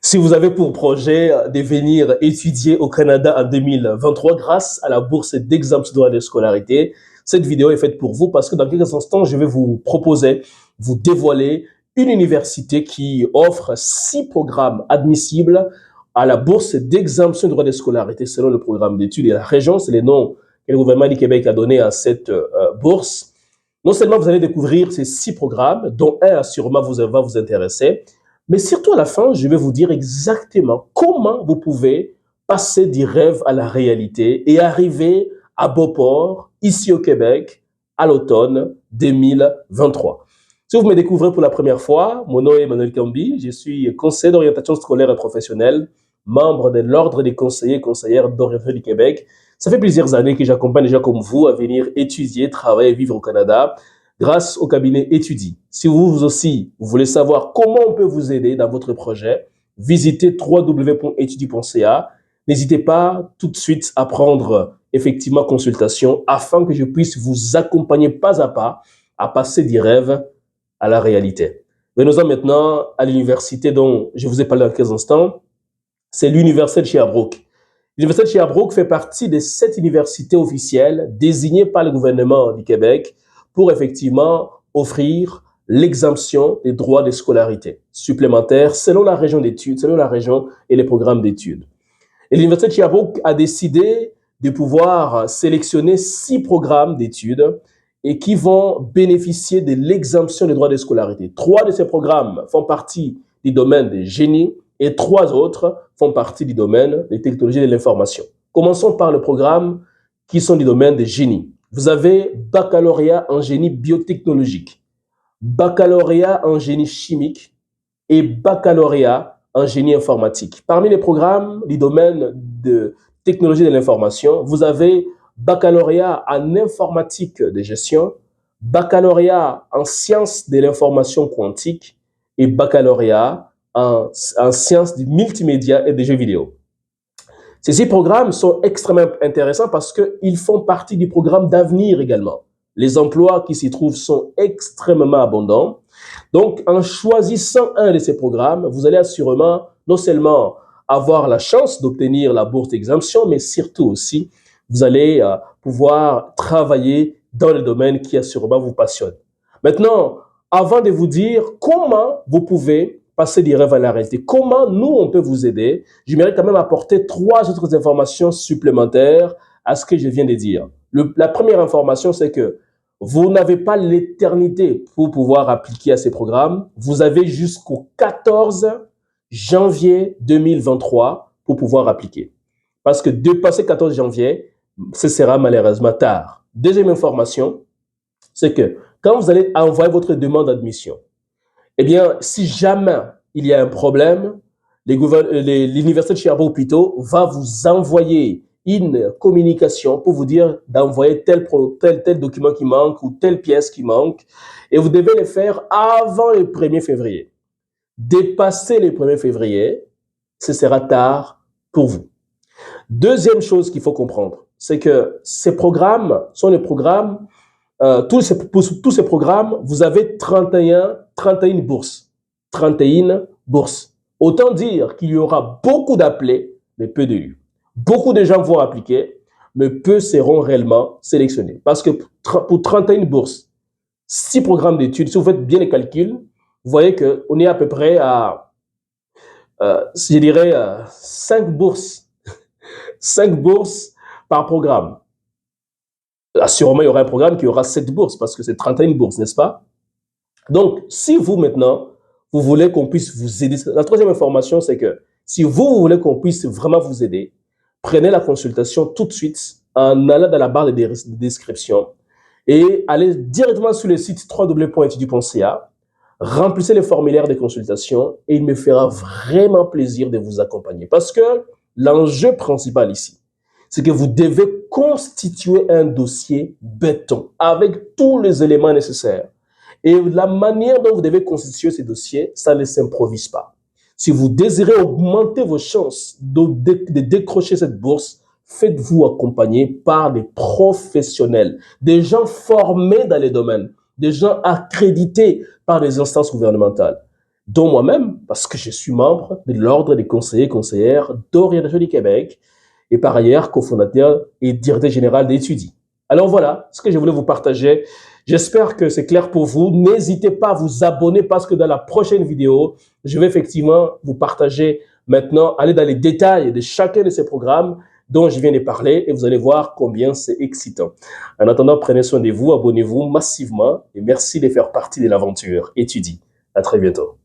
Si vous avez pour projet de venir étudier au Canada en 2023 grâce à la bourse d'exemption de scolarité, cette vidéo est faite pour vous parce que dans quelques instants, je vais vous proposer, vous dévoiler une université qui offre 6 programmes admissibles à la bourse d'exemption de droit de scolarité selon le programme d'études et la région. C'est les noms que le gouvernement du Québec a donné à cette bourse. Non seulement vous allez découvrir ces 6 programmes, dont un assurément va vous intéresser, mais surtout à la fin, je vais vous dire exactement comment vous pouvez passer du rêve à la réalité et arriver à Beauport, ici au Québec, à l'automne 2023. Si vous me découvrez pour la première fois, mon nom est Emmanuel Kambi, je suis conseiller d'orientation scolaire et professionnelle, membre de l'Ordre des conseillers et conseillères d'orientation du Québec. Ça fait plusieurs années que j'accompagne des gens comme vous à venir étudier, travailler et vivre au Canada grâce au cabinet Étudie. Si vous aussi, vous voulez savoir comment on peut vous aider dans votre projet, visitez www.etudie.ca. N'hésitez pas tout de suite à prendre effectivement consultation afin que je puisse vous accompagner pas à passer du rêve à la réalité. Venons-en maintenant à l'université dont je vous ai parlé dans quelques instants. C'est l'Université de Sherbrooke. L'Université de Sherbrooke fait partie des 7 universités officielles désignées par le gouvernement du Québec pour effectivement offrir l'exemption des droits de scolarité supplémentaires selon la région d'études, selon la région et les programmes d'études. Et l'Université de Sherbrooke a décidé de pouvoir sélectionner 6 programmes d'études et qui vont bénéficier de l'exemption des droits de scolarité. 3 de ces programmes font partie du domaine des génies et 3 autres font partie du domaine des technologies de l'information. Commençons par le programme qui sont du domaine des génies. Vous avez baccalauréat en génie biotechnologique, baccalauréat en génie chimique et baccalauréat en génie informatique. Parmi les programmes du domaine de technologie de l'information, vous avez baccalauréat en informatique de gestion, baccalauréat en sciences de l'information quantique et baccalauréat en sciences du multimédia et des jeux vidéo. Ces 6 programmes sont extrêmement intéressants parce qu'ils font partie du programme d'avenir également. Les emplois qui s'y trouvent sont extrêmement abondants. Donc, en choisissant un de ces programmes, vous allez assurément non seulement avoir la chance d'obtenir la bourse d'exemption, mais surtout aussi, vous allez pouvoir travailler dans le domaine qui assurément vous passionne. Maintenant, avant de vous dire comment vous pouvez passer du rêve à la réalité, comment nous, on peut vous aider, j'aimerais quand même apporter 3 autres informations supplémentaires à ce que je viens de dire. La première information, c'est que vous n'avez pas l'éternité pour pouvoir appliquer à ces programmes. Vous avez jusqu'au 14 janvier 2023 pour pouvoir appliquer. Parce que dépasser 14 janvier, ce sera malheureusement tard. Deuxième information, c'est que quand vous allez envoyer votre demande d'admission, eh bien, si jamais il y a un problème, l'Université de Sherbrooke plutôt va vous envoyer une communication pour vous dire d'envoyer tel document qui manque ou telle pièce qui manque. Et vous devez le faire avant le 1er février. Dépasser le 1er février, ce sera tard pour vous. Deuxième chose qu'il faut comprendre, c'est que ces programmes sont les programmes, tous ces programmes, vous avez 31 bourses. 31 bourses. Autant dire qu'il y aura beaucoup d'appelés, mais peu d'élus. Beaucoup de gens vont appliquer, mais peu seront réellement sélectionnés. Parce que pour 31 bourses, 6 programmes d'études, si vous faites bien les calculs, vous voyez qu'on est à peu près à, je dirais, 5 bourses. 5 bourses par programme. Assurément, il y aura un programme qui aura 7 bourses, parce que c'est 31 bourses, n'est-ce pas? Donc, si vous, maintenant, vous voulez qu'on puisse vous aider, la troisième information, c'est que si vous voulez qu'on puisse vraiment vous aider, prenez la consultation tout de suite en allant dans la barre de description et allez directement sur le site www.etudie.ca, remplissez le formulaire de consultation et il me fera vraiment plaisir de vous accompagner. Parce que l'enjeu principal ici, c'est que vous devez constituer un dossier béton avec tous les éléments nécessaires. Et la manière dont vous devez constituer ces dossiers, ça ne s'improvise pas. Si vous désirez augmenter vos chances de décrocher cette bourse, faites-vous accompagner par des professionnels, des gens formés dans les domaines, des gens accrédités par les instances gouvernementales. dont moi-même, parce que je suis membre de l'Ordre des conseillers et conseillères d'orientation du Québec, et par ailleurs cofondateur et directeur général d'Étudie. Alors voilà ce que je voulais vous partager. J'espère que c'est clair pour vous. N'hésitez pas à vous abonner parce que dans la prochaine vidéo, je vais effectivement vous partager maintenant, aller dans les détails de chacun de ces programmes dont je viens de parler et vous allez voir combien c'est excitant. En attendant, prenez soin de vous, abonnez-vous massivement et merci de faire partie de l'aventure Étudie. À très bientôt.